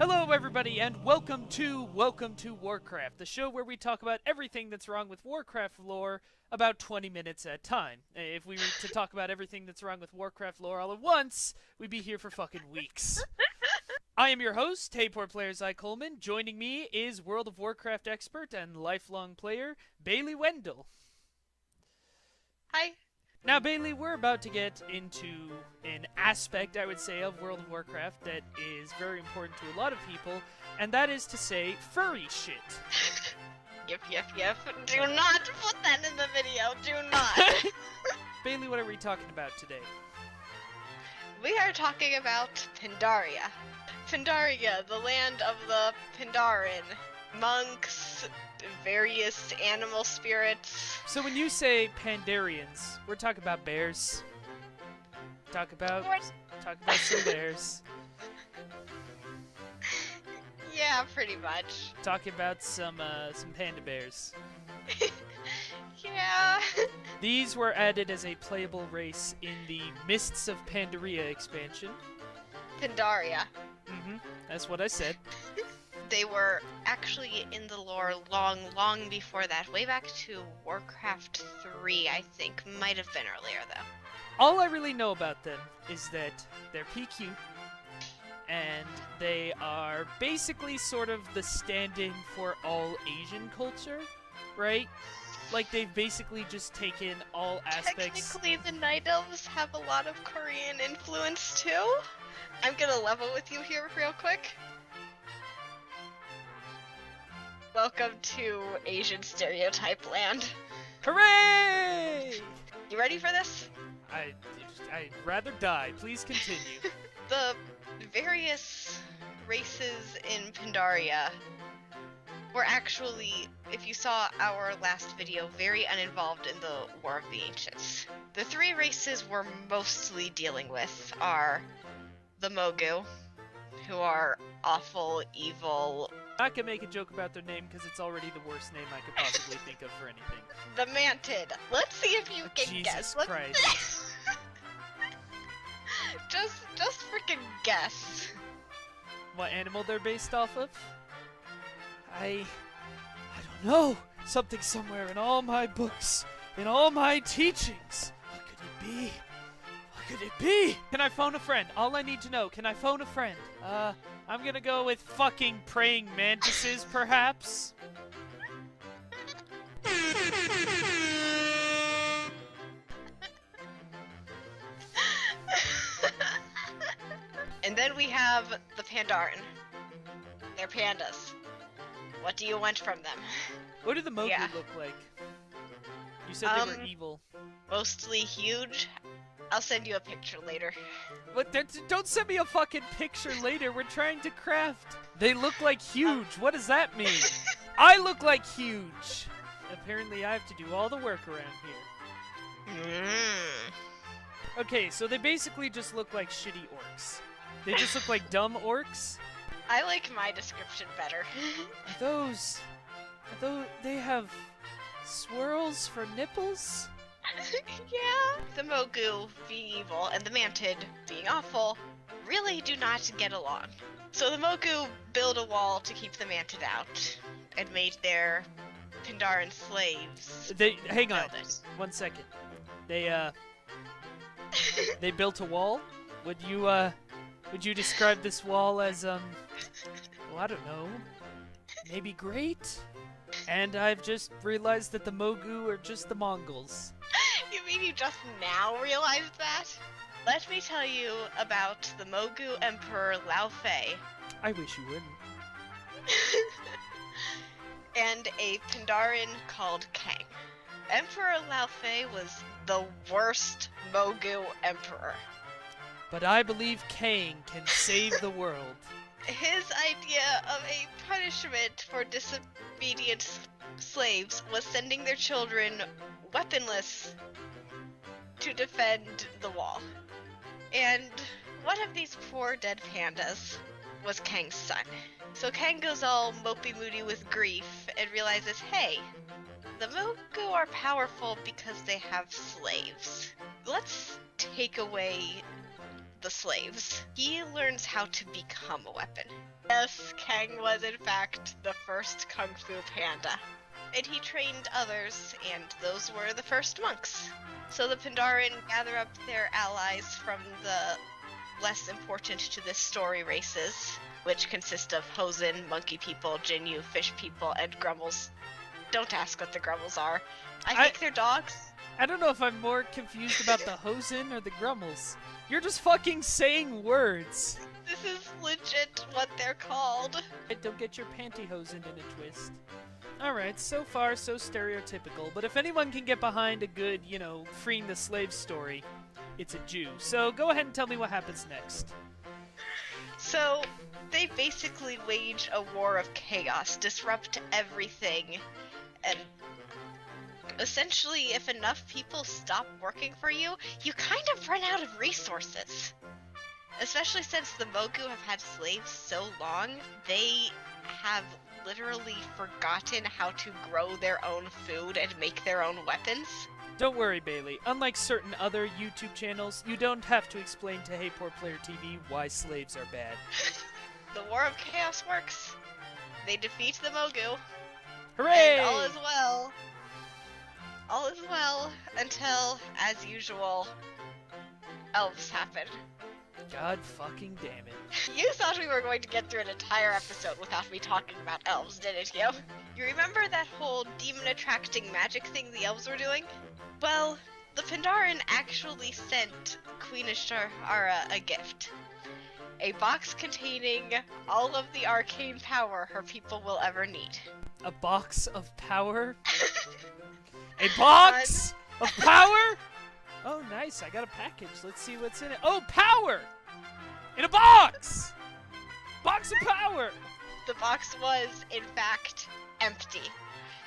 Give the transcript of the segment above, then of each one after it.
Hello everybody and welcome to Warcraft, the show where we talk about everything that's wrong with Warcraft lore about 20 minutes at a time. If we were to talk about everything that's wrong with Warcraft lore all at once, we'd be here for fucking weeks. I am your host, HeyPoorPlayer Coleman. Joining me is World of Warcraft expert and lifelong player, Bailey Wendel. Hi. Now, Bailey, we're about to get into an aspect, I would say, of World of Warcraft that is very important to a lot of people, and that is to say, furry shit. Yep. Do not put that in the video. Do not. Bailey, what are we talking about today? We are talking about Pandaria. Pandaria, the land of the Pandaren. Monks, various animal spirits. So when you say Pandarians, we're talking about bears. Talk about some bears. Yeah, pretty much. Talking about some panda bears. Yeah. These were added as a playable race in the Mists of Pandaria expansion. Pandaria. That's what I said. They were actually in the lore long before that. Way back to Warcraft 3, I think. Might have been earlier, though. All I really know about them is that they're PQ, and they are basically sort of the stand-in for all Asian culture, right? Like, they've basically just taken all aspects... Technically, the Night Elves have a lot of Korean influence, too. I'm gonna level with you here real quick. Welcome to Asian stereotype land. Hooray! You ready for this? I'd rather die. Please continue. The various races in Pandaria were actually, if you saw our last video, very uninvolved in the War of the Ancients. The three races we're mostly dealing with are the Mogu, who are awful, evil. I'm not gonna make a joke about their name because it's already the worst name I could possibly think of for anything. The Mantid. Let's see if you can Jesus guess. Christ. just freaking guess. What animal they're based off of? I don't know. Something somewhere in all my books, in all my teachings. What could it be? What could it be? Can I phone a friend? All I need to know. Can I phone a friend? I'm gonna go with fucking praying mantises, perhaps? And then we have the Pandaren. They're pandas. What do you want from them? What do the Mogu Yeah. look like? You said they were evil. Mostly huge. I'll send you a picture later. What? Don't send me a fucking picture later. We're trying to craft. They look like huge. What does that mean? I look like huge. Apparently, I have to do all the work around here. Okay, so they basically just look like shitty orcs. They just look like dumb orcs. I like my description better. They have swirls for nipples? Yeah. The Mogu, being evil, and the Mantid, being awful, really do not get along. So the Mogu build a wall to keep the Mantid out, and made their Pandaren slaves. Hang on, build it. 1 second. They built a wall? Would you describe this wall as, well, I don't know, maybe great? And I've just realized that the Mogu are just the Mongols. You mean you just now realized that? Let me tell you about the Mogu Emperor Lao Fei. I wish you wouldn't. And a Pandaren called Kang. Emperor Lao Fei was the worst Mogu emperor. But I believe Kang can save the world. His idea of a punishment for disobedient slaves was sending their children weaponless to defend the wall. And one of these poor dead pandas was Kang's son. So Kang goes all mopey-moody with grief and realizes, hey, the Mogu are powerful because they have slaves. Let's take away the slaves. He learns how to become a weapon. Yes, Kang was in fact the first Kung Fu panda. And he trained others, and those were the first monks. So the Pandaren gather up their allies from the less important to this story races, which consist of Hosen, monkey people, Jinyu, fish people, and Grummels. Don't ask what the Grummels are. I think they're dogs. I don't know if I'm more confused about the Hosen or the Grummels. You're just fucking saying words. This is legit what they're called. Don't get your pantyhose in a twist. Alright, so far so stereotypical, but if anyone can get behind a good, freeing the slave story, it's a Jew. So go ahead and tell me what happens next. So, they basically wage a war of chaos, disrupt everything, and essentially, if enough people stop working for you, you kind of run out of resources. Especially since the Mogu have had slaves so long, they have literally forgotten how to grow their own food and make their own weapons. Don't worry, Bailey. Unlike certain other YouTube channels, you don't have to explain to HeyPoorPlayer TV why slaves are bad. The War of Chaos works. They defeat the Mogu. Hooray! And all is well. All is well until, as usual, elves happen. God fucking damn it. You thought we were going to get through an entire episode without me talking about elves, didn't you? You remember that whole demon-attracting magic thing the elves were doing? Well, the Pandaren actually sent Queen Ashara a gift. A box containing all of the arcane power her people will ever need. A box of power? A box of power? Oh, nice. I got a package. Let's see what's in it. Oh, power! In a box! Box of power! The box was, in fact, empty.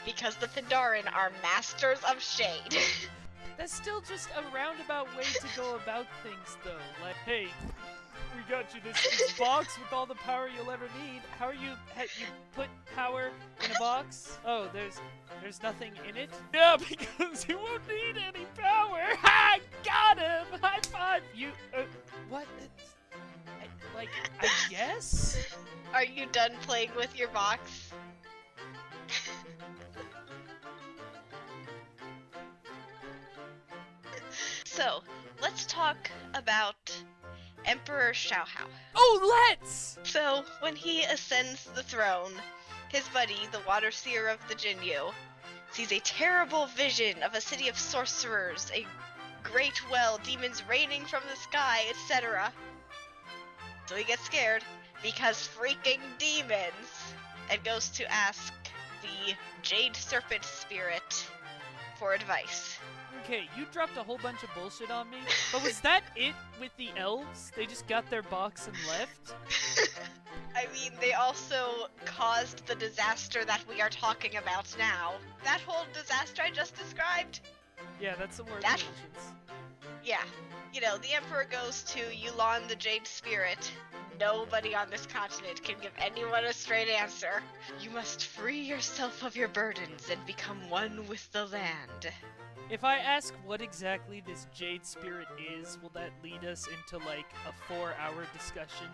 Because the Pandaren are masters of shade. That's still just a roundabout way to go about things, though. Like, hey, we got you this box with all the power you'll ever need. How are you put power in a box? Oh, there's nothing in it? Yeah, because you won't need any power. Ha! Got him! High five! You, what? I guess? Are you done playing with your box? So, let's talk about Emperor Xiaohao. Oh, let's! So, when he ascends the throne, his buddy, the water seer of the Jinyu, sees a terrible vision of a city of sorcerers, a great well, demons raining from the sky, etc. So he gets scared, because freaking demons, and goes to ask the Jade Serpent Spirit for advice. Okay, you dropped a whole bunch of bullshit on me, but was that it with the elves? They just got their box and left? I mean, they also caused the disaster that we are talking about now. That whole disaster I just described? Yeah, that's some more dimensions. Yeah. You know, the Emperor goes to Yulan the Jade Spirit. Nobody on this continent can give anyone a straight answer. You must free yourself of your burdens and become one with the land. If I ask what exactly this Jade Spirit is, will that lead us into, like, a 4-hour discussion?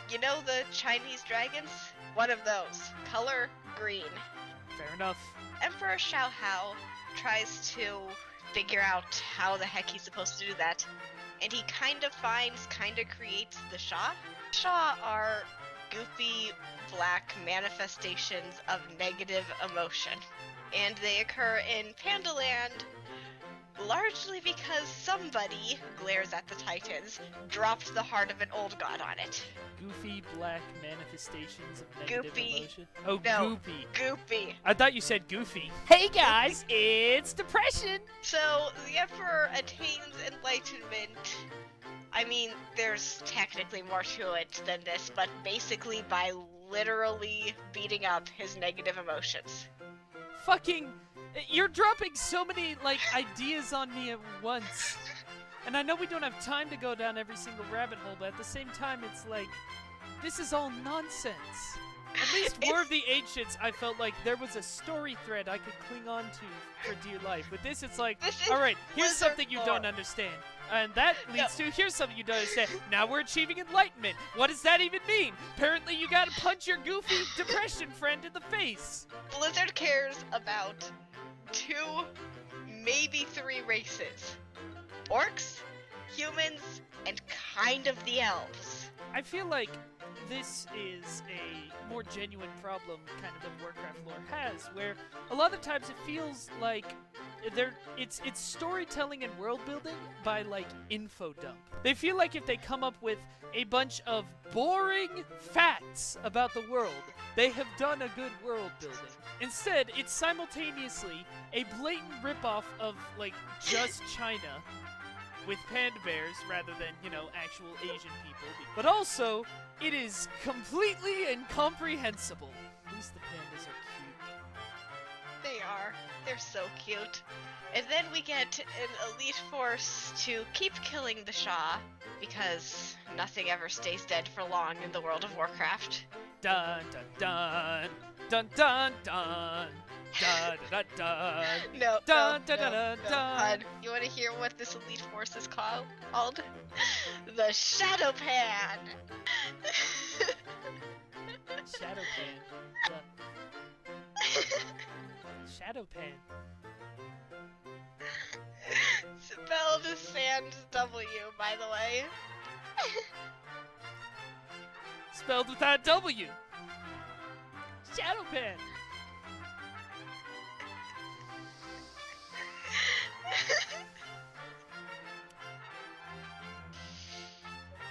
You know the Chinese dragons? One of those. Color green. Fair enough. Emperor Xiaohao tries to figure out how the heck he's supposed to do that, and he kind of creates the Sha. Sha are goofy black manifestations of negative emotion, and they occur in Pandaland largely because somebody, glares at the Titans, dropped the heart of an old god on it. Goofy black manifestations of negative emotion? Oh, No, goopy. Goopy. I thought you said goofy. Hey guys, it's depression! So, the Emperor attains enlightenment. I mean, there's technically more to it than this, but basically by literally beating up his negative emotions. Fucking... You're dropping so many, like, ideas on me at once. And I know we don't have time to go down every single rabbit hole, but at the same time, it's like, this is all nonsense. At least War of the Ancients, I felt like there was a story thread I could cling on to for dear life. With this, it's like, alright, here's something you don't understand. And that leads to, here's something you don't understand. Now we're achieving enlightenment. What does that even mean? Apparently you gotta punch your goofy depression friend in the face. Blizzard cares about 2, maybe 3 races. Orcs, humans, and kind of the elves. I feel like this is a more genuine problem kind of that Warcraft lore has, where a lot of times it feels like it's storytelling and world building by like info dump. They feel like if they come up with a bunch of boring facts about the world, they have done a good world building. Instead, it's simultaneously a blatant ripoff of like just China with panda bears rather than, you know, actual Asian people. But also, it is completely incomprehensible. At least the pandas are cute. They are. They're so cute. And then we get an elite force to keep killing the Shah, because nothing ever stays dead for long in the world of Warcraft. Dun dun dun dun dun dun. Dun, dun, dun. No, Dun, no, dun, no, dun, no. dun. Hon, you want to hear what this elite force is called? The Shadow Pan! Shadow Pan. Shadow Pan. Spelled sans W, by the way. Spelled without W. Shadow Pan.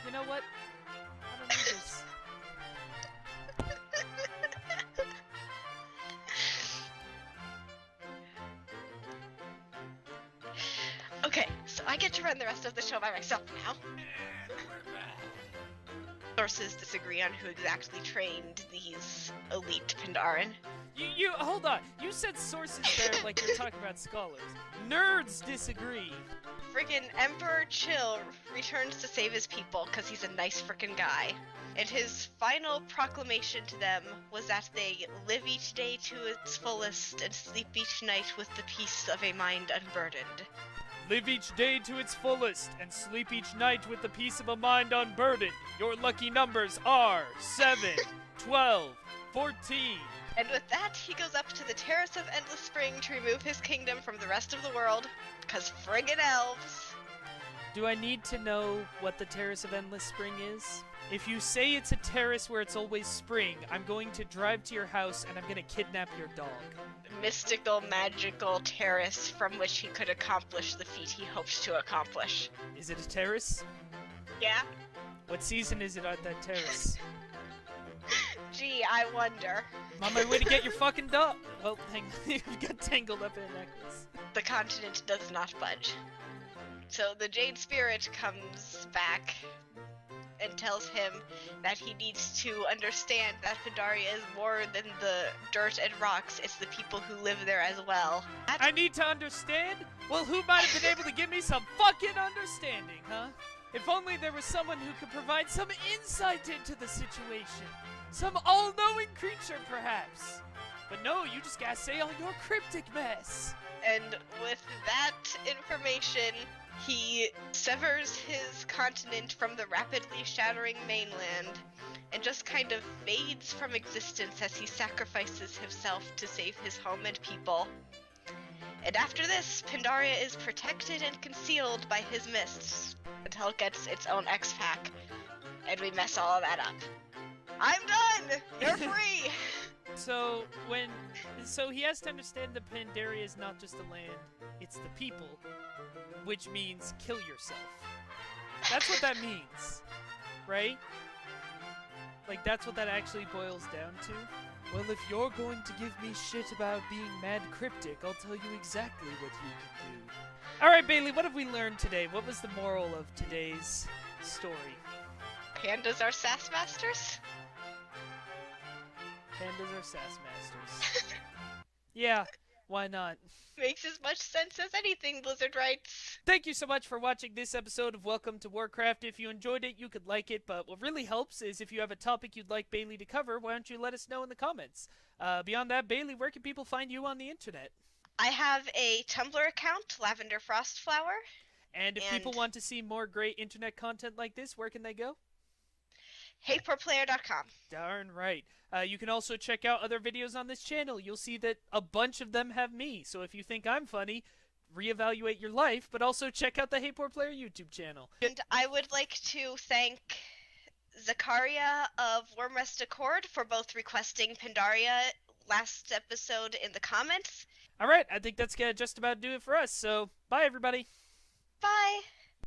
You know what? I don't need this. Okay, so I get to run the rest of the show by myself now. Sources disagree on who exactly trained these elite Pandaren. You hold on. You said sources there like you're talking about scholars. Nerds disagree. Friggin' Emperor Chill returns to save his people because he's a nice frickin' guy. And his final proclamation to them was that they live each day to its fullest and sleep each night with the peace of a mind unburdened. Live each day to its fullest and sleep each night with the peace of a mind unburdened. Your lucky numbers are 7, 12, 14. And with that, he goes up to the Terrace of Endless Spring to remove his kingdom from the rest of the world, because friggin' elves. Do I need to know what the Terrace of Endless Spring is? If you say it's a terrace where it's always spring, I'm going to drive to your house and I'm going to kidnap your dog. Mystical, magical terrace from which he could accomplish the feat he hoped to accomplish. Is it a terrace? Yeah? What season is it on that terrace? Gee, I wonder. I'm on my way to get your fucking dog. Oh, hang on. You got tangled up in a necklace. The continent does not budge. So the Jade Spirit comes back and tells him that he needs to understand that Pandaria is more than the dirt and rocks, it's the people who live there as well. I need to understand? Well, who might have been able to give me some fucking understanding, huh? If only there was someone who could provide some insight into the situation. Some all-knowing creature, perhaps. But no, you just gotta say all your cryptic mess. And with that information, he severs his continent from the rapidly shattering mainland and just kind of fades from existence as he sacrifices himself to save his home and people. And after this, Pandaria is protected and concealed by his mists until it gets its own X-Pack, and we mess all of that up. I'm done! You're free! So he has to understand that Pandaria is not just a land, it's the people, which means kill yourself. That's what that means, right? Like, that's what that actually boils down to. Well, if you're going to give me shit about being mad cryptic, I'll tell you exactly what you can do. Alright, Bailey, what have we learned today? What was the moral of today's story? Pandas are sass masters? Pandas are sass masters. Yeah, Why not? Makes as much sense as anything, Blizzard writes. Thank you so much for watching this episode of Welcome to Warcraft. If you enjoyed it, you could like it, but what really helps is if you have a topic you'd like Bailey to cover, why don't you let us know in the comments? Beyond that, Bailey, where can people find you on the internet? I have a Tumblr account, Lavender Frostflower. And if people want to see more great internet content like this, where can they go? HeyPoorPlayer.com. Darn right. You can also check out other videos on this channel. You'll see that a bunch of them have me. So if you think I'm funny, reevaluate your life, but also check out the HeyPoorPlayer YouTube channel. And I would like to thank Zakaria of Wormrest Accord for both requesting Pandaria last episode in the comments. All right, I think that's going to just about do it for us. So bye, everybody. Bye!